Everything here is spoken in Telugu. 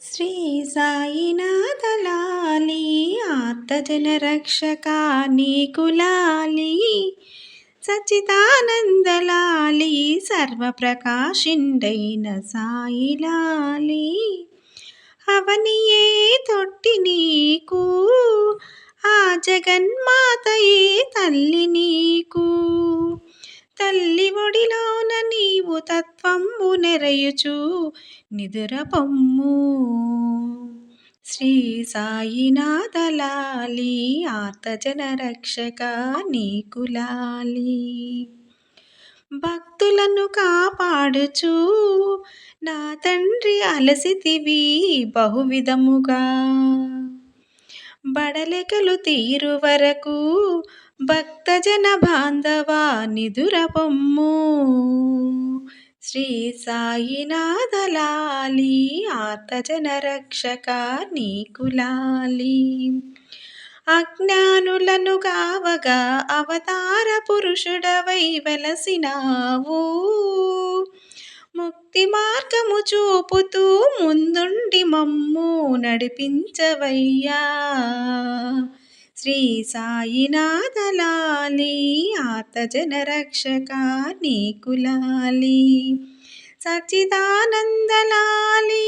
శ్రీ సాయినాథ లాలి ఆర్తజన రక్షక నీకు లాలి సచ్చిదానంద లాలి సర్వప్రకాశిండైన సాయి లాలి అవనియే తొట్టి నీకు ఆ జగన్మాతయే తల్లి నీకు తల్లి ఒడిలోన నీవు తత్వంబు నెరయుచు నిదుర పొమ్ము శ్రీ సాయినాథ లాలి ఆర్తజన రక్షక నీకు లాలి భక్తులను కాపాడుచు నా తండ్రి అలసితివి బహువిధముగా బడలెకలు తీరు వరకు భక్తజన బాంధవ నిదుర పొమ్ము శ్రీ సాయినాథ లాలి ఆర్తజన రక్షక నీకు లాలి అజ్ఞానులను కావగా అవతార పురుషుడవై వెలసినావు ముక్తి మార్గము చూపుతూ ముందుండి మమ్ము నడిపించవయ్యా శ్రీ సాయినాథ లాలి ఆర్తజన రక్షక నీకు లాలి సచ్చిదానంద లాలి